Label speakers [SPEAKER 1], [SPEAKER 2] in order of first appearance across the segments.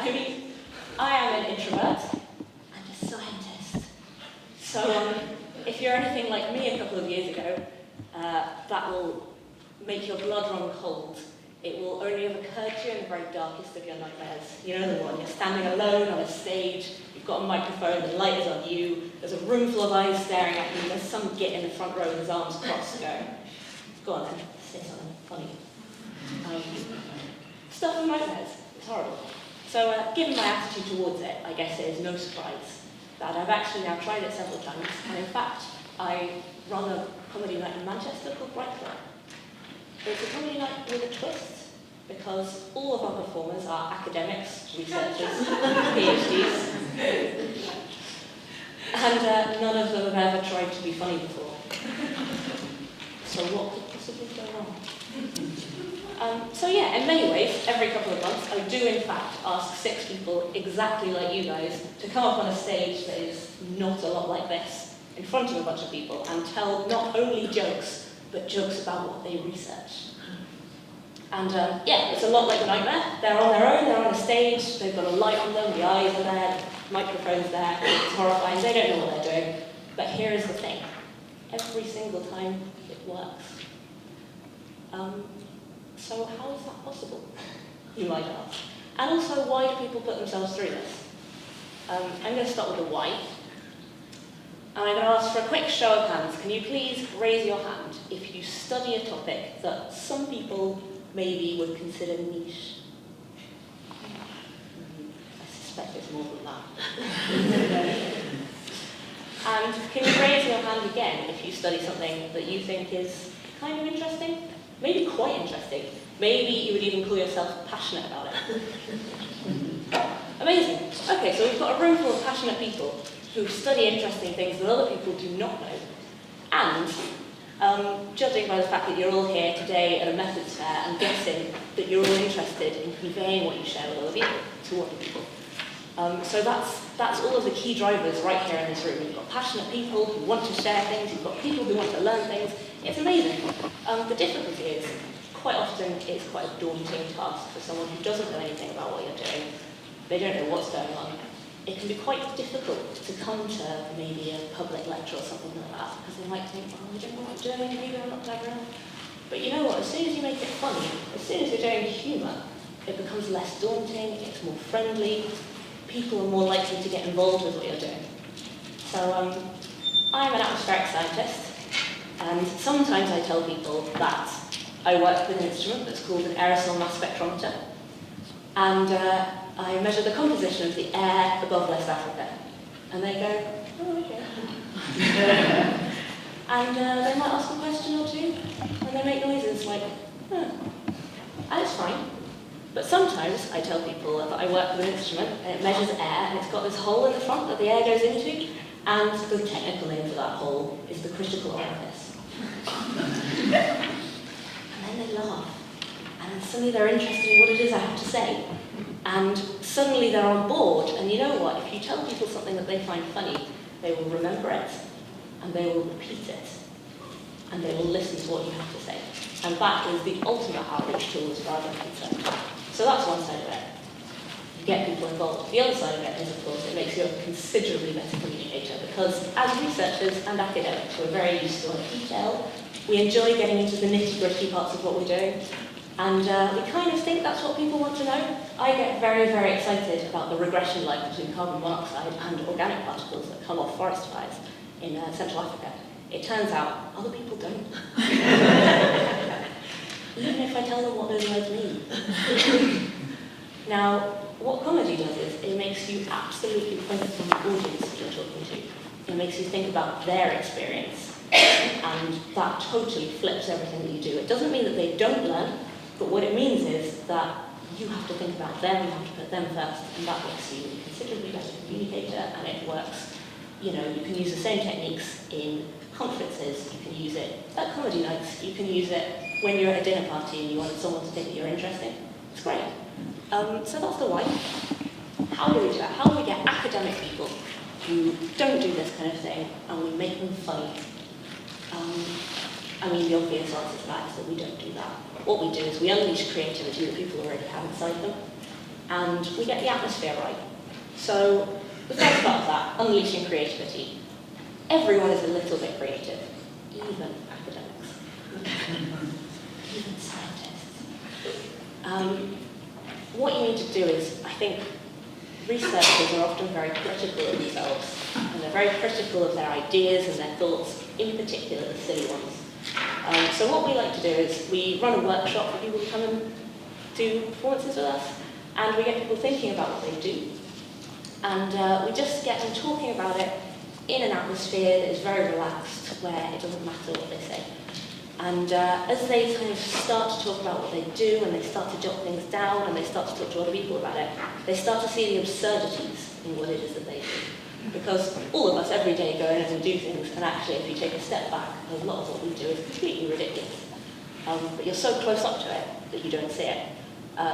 [SPEAKER 1] I mean, I am an introvert and a scientist. So if you're anything like me a couple of years ago, that will make your blood run cold. It will only have occurred to you in the very darkest of your nightmares. You know the one, you're standing alone on a stage, you've got a microphone, the light is on you, there's a room full of eyes staring at you, there's some git in the front row with his arms crossed going, go on then, say something funny. Stuff of nightmares, it's horrible. So given my attitude towards it, I guess it is no surprise that I've actually now tried it several times, and in fact, I run a comedy night in Manchester called Bright Club. It's a comedy night with a twist, because all of our performers are academics, researchers, PhDs, and none of them have ever tried to be funny before. So what could possibly go wrong? So yeah, in many ways, every couple of months, I do in fact ask 6 people exactly like you guys to come up on a stage that is not a lot like this, in front of a bunch of people, and tell not only jokes, but jokes about what they research. And yeah, it's a lot like the nightmare. They're on their own, they're on a stage, they've got a light on them, the eyes are there, the microphone's there, it's horrifying, they don't know what they're doing. But here is the thing, every single time it works. So how is that possible, you might ask? And also, why do people put themselves through this? I'm going to start with the why. And I'm going to ask for a quick show of hands. Can you please raise your hand if you study a topic that some people maybe would consider niche? I suspect it's more than that. And can you raise your hand again if you study something that you think is kind of interesting? Maybe quite interesting. Maybe you would even call yourself passionate about it. Amazing. Okay, so we've got a room full of passionate people who study interesting things that other people do not know. And judging by the fact that you're all here today at a methods fair, I'm guessing that you're all interested in conveying what you share with other people to other people. So that's all of the key drivers right here in this room. You've got passionate people who want to share things, you've got people who want to learn things. It's amazing. The difficulty is, quite often it's quite a daunting task for someone who doesn't know anything about what you're doing. They don't know what's going on. It can be quite difficult to come to maybe a public lecture or something like that, because they might think, oh, I don't know what I'm doing, maybe I'm not clever enough. But you know what, as soon as you make it funny, as soon as you're doing humour, it becomes less daunting, it's more friendly, people are more likely to get involved with what you're doing. So I'm an atmospheric scientist, and sometimes I tell people that I work with an instrument that's called an aerosol mass spectrometer, and I measure the composition of the air above West Africa. And they go, oh, okay. And they might ask a question or two, and they make noises like, huh. And it's fine. But sometimes I tell people that I work with an instrument, and it measures air, and it's got this hole in the front that the air goes into, and the technical name for that hole is the critical orifice. And then they laugh, and suddenly they're interested in what it is I have to say. And suddenly they're on board, and you know what, if you tell people something that they find funny, they will remember it, and they will repeat it, and they will listen to what you have to say. And that is the ultimate outreach tool as far as I'm concerned. So that's one side of it. You get people involved. The other side of it is, of course, it makes you a considerably better communicator, because as researchers and academics, we're very used to a lot of detail. We enjoy getting into the nitty-gritty parts of what we're doing. And we kind of think that's what people want to know. I get very, very excited about the regression line between carbon monoxide and organic particles that come off forest fires in Central Africa. It turns out other people don't. Even if I tell them what those words mean. Now, what comedy does is it makes you absolutely focus on the audience that you're talking to. It makes you think about their experience. And that totally flips everything that you do. It doesn't mean that they don't learn, but what it means is that you have to think about them, you have to put them first, and that makes you a considerably better communicator, and it works. You know, you can use the same techniques in conferences, you can use it at comedy nights, you can use it when you're at a dinner party and you want someone to think that you're interesting. It's great. So that's the why. How do we do that? How do we get academic people who don't do this kind of thing, and we make them funny? I mean, the obvious answer to that is that we don't do that. What we do is we unleash creativity that people already have inside them. and we get the atmosphere right. So the first part of that, unleashing creativity. Everyone is a little bit creative, even academics, even scientists. What you need to do is, I think, researchers are often very critical of themselves, and they're very critical of their ideas and their thoughts, in particular the silly ones. So what we like to do is we run a workshop for people to come and do performances with us, and we get people thinking about what they do. And we just get them talking about it in an atmosphere that is very relaxed, where it doesn't matter what they say. And as they kind of start to talk about what they do, and they start to jot things down, and they start to talk to other people about it, they start to see the absurdities in what it is that they do. Because all of us every day go in and do things, and actually if you take a step back, a lot of what we do is completely ridiculous. But you're so close up to it that you don't see it.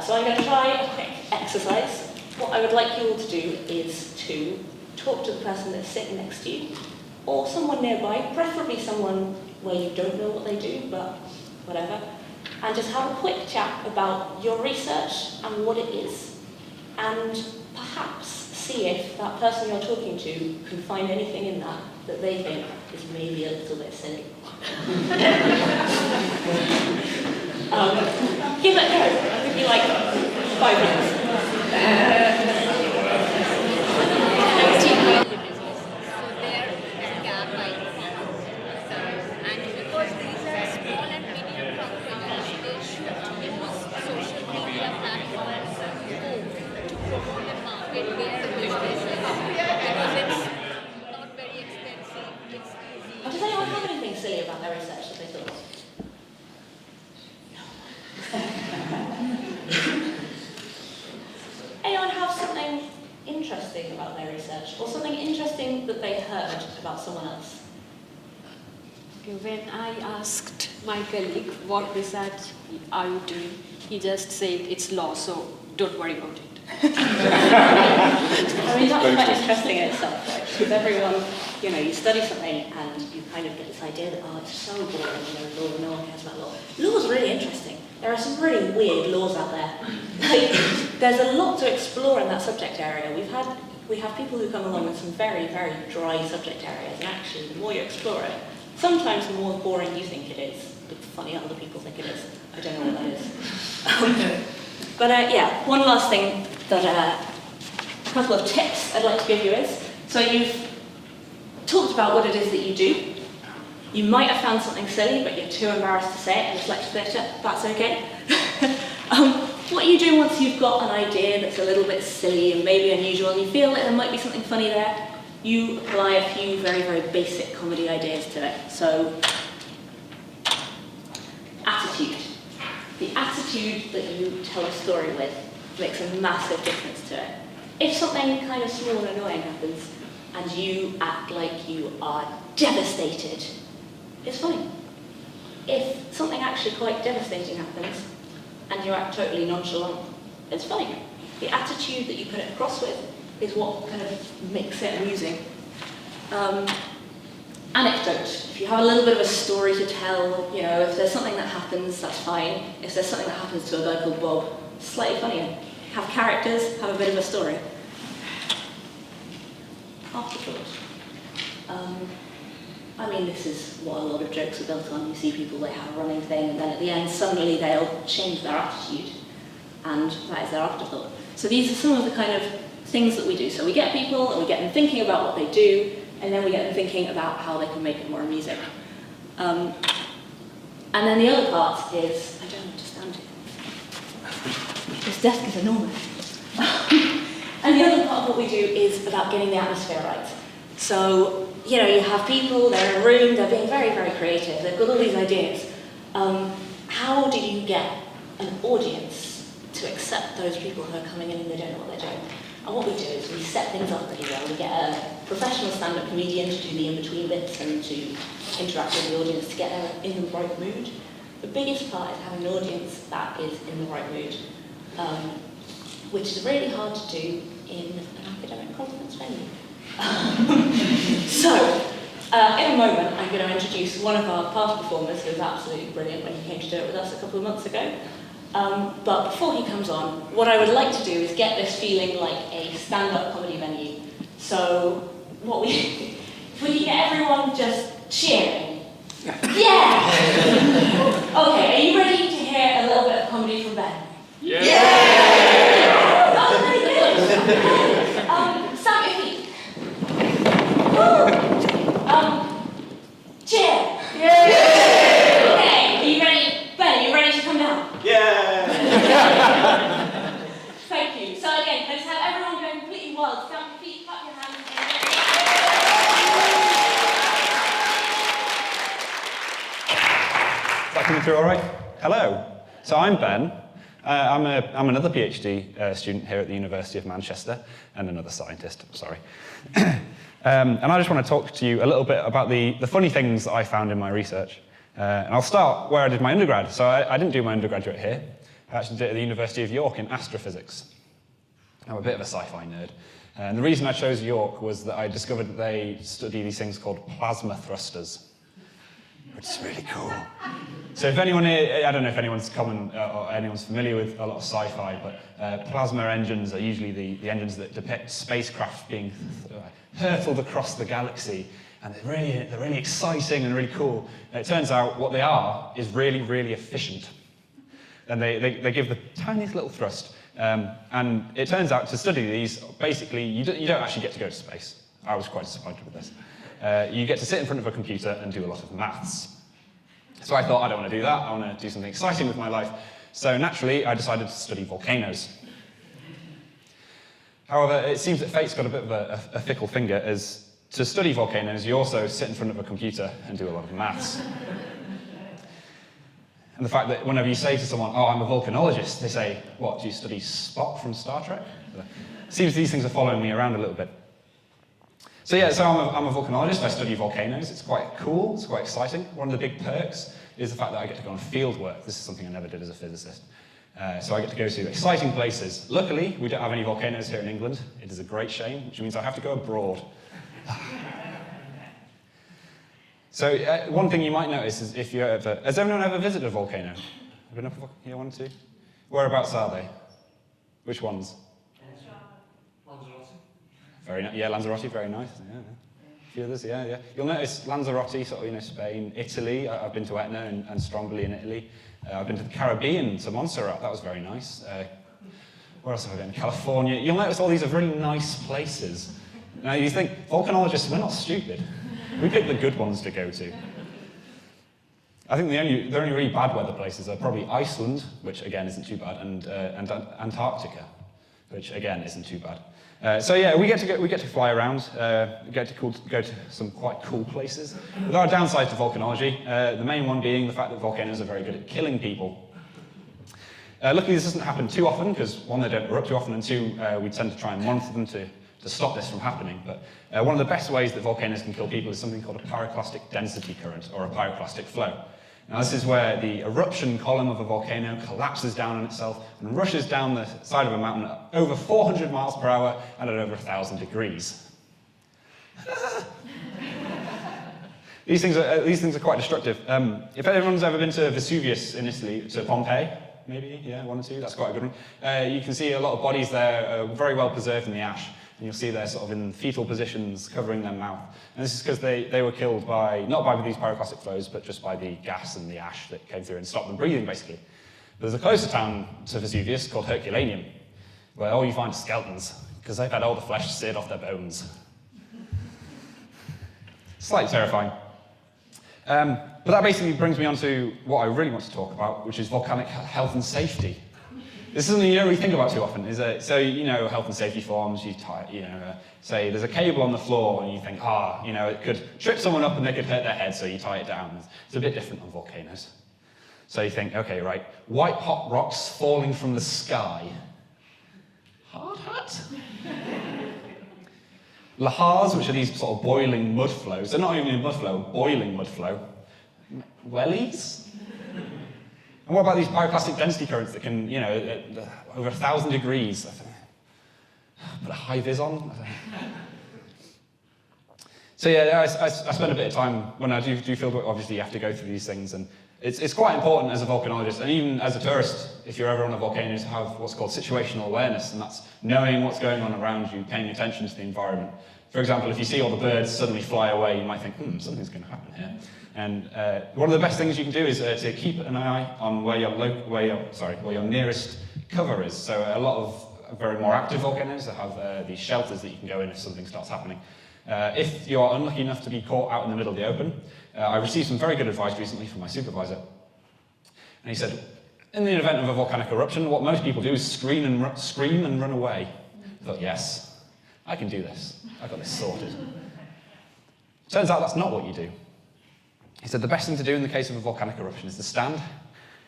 [SPEAKER 1] So I'm going to try a quick exercise. What I would like you all to do is to talk to the person that's sitting next to you, or someone nearby, preferably someone where you don't know what they do, but whatever, and just have a quick chat about your research and what it is, and perhaps see if that person you're talking to can find anything in that that they think is maybe a little bit silly. Give it a go. I'll give you like 5 minutes. Does anyone have anything silly about their research that they thought? Anyone have something interesting about their research, or something interesting that they heard about someone else?
[SPEAKER 2] When I asked my colleague what research are you doing, he just said it's law, so don't worry about it.
[SPEAKER 1] I mean, that's quite interesting in itself, right? Because everyone, you study something and you kind of get this idea that, oh, it's so boring, law, no one cares about law. Law's really interesting. There are some really weird laws out there. Like, there's a lot to explore in that subject area. We have people who come along with some very, very dry subject areas, and actually, the more you explore it, sometimes the more boring you think it is, but the funnier other people think it is. I don't know what that is. But yeah, one last thing that a couple of tips I'd like to give you is, so you've talked about what it is that you do. You might have found something silly, but you're too embarrassed to say it in this lecture theatre. That's okay. What you do once you've got an idea that's a little bit silly and maybe unusual, and you feel that there might be something funny there, you apply a few very, very basic comedy ideas to it. So, attitude. The attitude that you tell a story with makes a massive difference to it. If something kind of small and annoying happens, and you act like you are devastated, it's funny. If something actually quite devastating happens, and you act totally nonchalant, it's funny. The attitude that you put it across with is what kind of makes it amusing. Anecdote. If you have a little bit of a story to tell, if there's something that happens, that's fine. If there's something that happens to a guy called Bob, slightly funnier. Have characters, have a bit of a story. Afterthought. I mean, this is what a lot of jokes are built on. You see people, they have a running thing, and then at the end, suddenly they'll change their attitude, and that is their afterthought. So these are some of the kind of things that we do. So we get people, and we get them thinking about what they do, and then we get them thinking about how they can make it more amusing. And then the other part is, I don't understand it. This desk is enormous. And the other part of what we do is about getting the atmosphere right. So, you have people, they're in a room, they're being very, very creative, they've got all these ideas. How do you get an audience to accept those people who are coming in and they don't know what they're doing? And what we do is we set things up pretty well. We get a professional stand-up comedian to do the in-between bits and to interact with the audience to get them in the right mood. The biggest part is having an audience that is in the right mood, which is really hard to do in an academic conference venue. So, in a moment, I'm going to introduce one of our past performers who was absolutely brilliant when he came to do it with us a couple of months ago. But before he comes on, what I would like to do is get this feeling like a stand-up comedy venue. So, if we can get everyone just cheering. Yeah! Okay, are you ready to hear a little bit of comedy from Ben? Yeah! That was really good! Stamp your feet. Cheer! Yeah! Okay, are you ready? Ben, are you ready to come down?
[SPEAKER 3] Yeah!
[SPEAKER 1] Thank you. So again, can I just have everyone go completely wild? Stamp your feet, clap your hands.
[SPEAKER 3] Is that coming through all right? Hello. So I'm Ben. I'm another PhD student here at the University of Manchester, and another scientist, sorry. And I just want to talk to you a little bit about the funny things that I found in my research. And I'll start where I did my undergrad. So I didn't do my undergraduate here. I actually did it at the University of York in astrophysics. I'm a bit of a sci-fi nerd. And the reason I chose York was that I discovered that they study these things called plasma thrusters, which is really cool. So if anyone here, I don't know if anyone's or anyone's familiar with a lot of sci-fi, but plasma engines are usually the engines that depict spacecraft being hurtled across the galaxy, and they're really exciting and really cool. And it turns out what they are is really, really efficient. And they give the tiniest little thrust. And it turns out to study these, basically, you don't actually get to go to space. I was quite disappointed with this. You get to sit in front of a computer and do a lot of maths. So I thought, I don't want to do that. I want to do something exciting with my life. So naturally, I decided to study volcanoes. However, it seems that fate's got a bit of a fickle finger, as to study volcanoes, you also sit in front of a computer and do a lot of maths. And the fact that whenever you say to someone, oh, I'm a volcanologist, they say, what, do you study Spock from Star Trek? It seems these things are following me around a little bit. So yeah, I'm a volcanologist, I study volcanoes. It's quite cool, it's quite exciting. One of the big perks is the fact that I get to go on field work. This is something I never did as a physicist. So I get to go to exciting places. Luckily, we don't have any volcanoes here in England. It is a great shame, which means I have to go abroad. So one thing you might notice is if you ever... Has everyone ever visited a volcano? Have been up here, one or two? Whereabouts are they? Which ones?
[SPEAKER 4] Lanzarote.
[SPEAKER 3] Yeah, Lanzarote, very nice. Yeah. A few others, yeah. You'll notice Lanzarote, sort of, Spain, Italy. I've been to Etna and Stromboli in Italy. I've been to the Caribbean, to Montserrat. That was very nice. Where else have I been? California. You'll notice all these are really nice places. Now you think, volcanologists, we're not stupid. We pick the good ones to go to. I think the only really bad weather places are probably Iceland, which again isn't too bad, and Antarctica, which again isn't too bad. So yeah, we get to fly around, get to go to some quite cool places. There are downsides to volcanology. The main one being the fact that volcanoes are very good at killing people. Luckily, this doesn't happen too often because one, they don't erupt too often, and two, we tend to try and monitor them to stop this from happening. But one of the best ways that volcanoes can kill people is something called a pyroclastic density current, or a pyroclastic flow. Now this is where the eruption column of a volcano collapses down on itself and rushes down the side of a mountain at over 400 miles per hour and at over 1,000 degrees. These things are quite destructive. If everyone's ever been to Vesuvius in Italy, to Pompeii, maybe, yeah, one or two, that's quite a good one. You can see a lot of bodies there, very well preserved in the ash. And you'll see they're sort of in fetal positions, covering their mouth. And this is because they were killed not by these pyroclastic flows, but just by the gas and the ash that came through and stopped them breathing, basically. But there's a closer town to Vesuvius called Herculaneum, where all you find are skeletons, because they've had all the flesh seared off their bones. Slightly terrifying. But that basically brings me on to what I really want to talk about, which is volcanic health and safety. This is something you don't really think about too often. So, health and safety forms, say there's a cable on the floor and you think, it could trip someone up and they could hurt their head, so you tie it down. It's a bit different on volcanoes. So you think, okay, right, white hot rocks falling from the sky. Hard hat? Lahars, which are these sort of boiling mud flows. They're not even a mud flow, boiling mud flow. Wellies? And what about these pyroclastic density currents that can, over 1,000 degrees? Put a high vis on? So yeah, I spend a bit of time, when I do field work, obviously you have to go through these things, and It's quite important as a volcanologist, and even as a tourist, if you're ever on a volcano, to have what's called situational awareness, and that's knowing what's going on around you, paying attention to the environment. For example, if you see all the birds suddenly fly away, you might think, something's going to happen here. And one of the best things you can do is to keep an eye on where your nearest cover is. So a lot of very more active volcanoes that have these shelters that you can go in if something starts happening. If you're unlucky enough to be caught out in the middle of the open, I received some very good advice recently from my supervisor. And he said, in the event of a volcanic eruption, what most people do is scream and run away. I thought, yes, I can do this. I've got this sorted. Turns out that's not what you do. He said the best thing to do in the case of a volcanic eruption is to stand,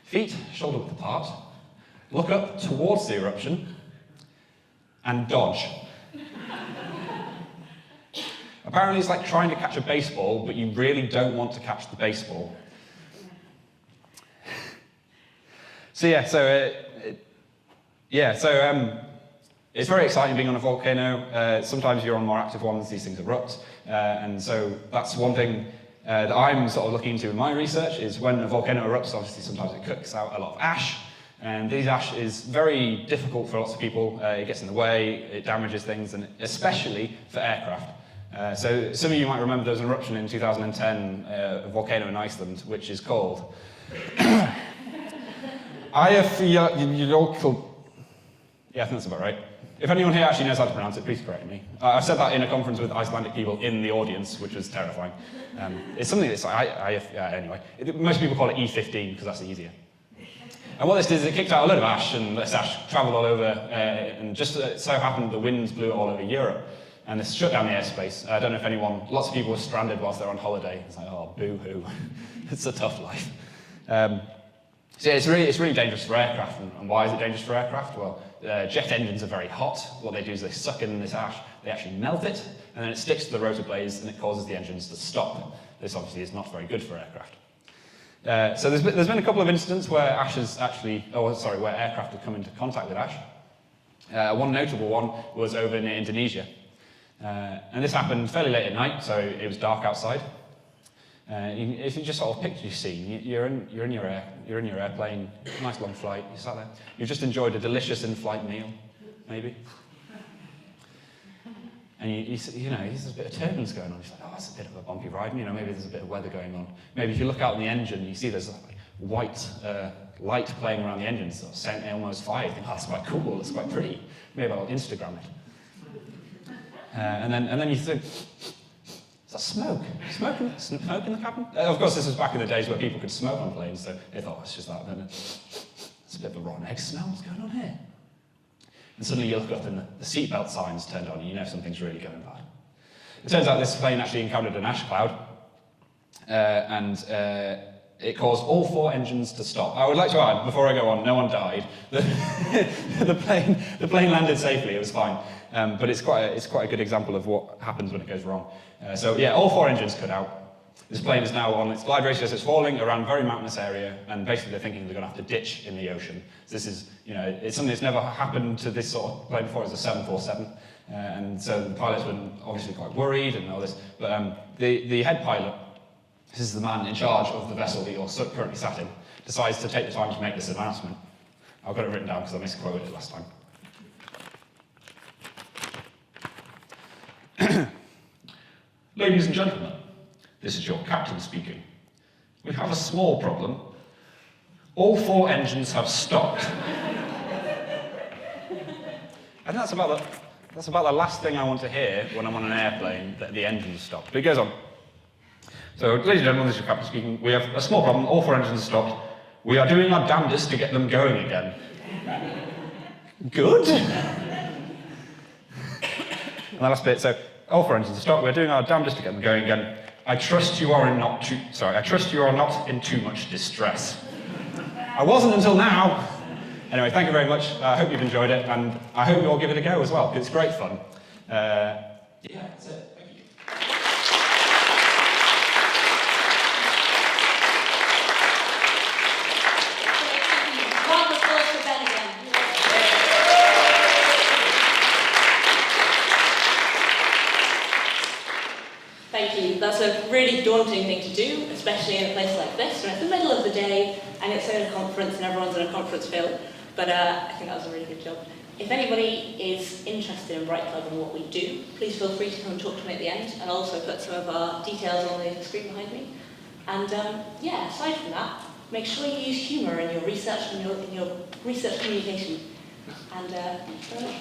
[SPEAKER 3] feet shoulder-width apart, look up towards the eruption, and dodge. Apparently it's like trying to catch a baseball, but you really don't want to catch the baseball. It's very exciting being on a volcano. Sometimes you're on more active ones, these things erupt. And so that's one thing that I'm sort of looking into in my research, is when a volcano erupts, obviously sometimes it cooks out a lot of ash. And this ash is very difficult for lots of people. It gets in the way, it damages things, and especially for aircraft. So some of you might remember there was an eruption in 2010, a volcano in Iceland, which is called I think that's about right. If anyone here actually knows how to pronounce it, please correct me. I said that in a conference with Icelandic people in the audience, which was terrifying. It's something that's anyway. Most people call it E15 because that's easier. And what this did is it kicked out a load of ash, and this ash travelled all over, and just so happened the winds blew it all over Europe, and this shut down the airspace. I don't know if lots of people were stranded whilst they're on holiday. It's like, oh, boo-hoo. It's a tough life. So it's really dangerous for aircraft. And why is it dangerous for aircraft? Well, jet engines are very hot. What they do is they suck in this ash, they actually melt it, and then it sticks to the rotor blades, and it causes the engines to stop. This obviously is not very good for aircraft. So there's been a couple of incidents where where aircraft have come into contact with ash. One notable one was over near Indonesia. And this happened fairly late at night, so it was dark outside. If you just sort of picture your scene, you're in your airplane, nice long flight, you sat there, you've just enjoyed a delicious in-flight meal, maybe. And there's a bit of turbulence going on. You're like, oh, that's a bit of a bumpy ride. Maybe there's a bit of weather going on. Maybe if you look out in the engine, you see there's like white light playing around the engine, sort of sent almost fire. You think, oh, that's quite cool, that's quite pretty. Maybe I'll Instagram it. And then you think, is that smoke? Smoke in the cabin? Of course, this was back in the days where people could smoke on planes, so they thought, it's just that. Then it's a bit of a rotten egg smell. What's going on here? And suddenly you look up and the seatbelt sign's turned on, and you know something's really going bad. It turns out this plane actually encountered an ash cloud, and it caused all 4 engines to stop. I would like to add, before I go on, no one died. The plane landed safely, it was fine. But it's quite a good example of what happens when it goes wrong. All 4 engines cut out. This plane is now on its glide ratio, so it's falling around a very mountainous area, and basically they're thinking they're going to have to ditch in the ocean. So this is, it's something that's never happened to this sort of plane before. It's a 747, and so the pilots were obviously quite worried and all this. But the head pilot, this is the man in charge of the vessel that you're currently sat in, decides to take the time to make this announcement. I've got it written down because I misquoted it last time. Ladies and gentlemen, this is your captain speaking. We have a small problem. All 4 engines have stopped. And that's about the last thing I want to hear when I'm on an airplane, that the engines stop. But it goes on. So, ladies and gentlemen, this is your captain speaking. We have a small problem. All 4 engines have stopped. We are doing our damnedest to get them going again. Good. And the last bit, so all 4 engines have stopped. We're doing our damnedest to get them going again. I trust you are not in too much distress. I wasn't until now. Anyway, thank you very much. I hope you've enjoyed it, and I hope you all give it a go as well, because it's great fun. That's it. Thank you.
[SPEAKER 1] Round of applause for Ben again. Thank you. That's a really daunting thing to do, especially in a place like this, when it's the middle of the day and it's in a conference and everyone's in a conference feel. But I think that was a really good job. If anybody is interested in Bright Club and what we do, please feel free to come and talk to me at the end, and I'll also put some of our details on the screen behind me. And yeah, aside from that, make sure you use humour in your research and in your research communication. And thanks very much.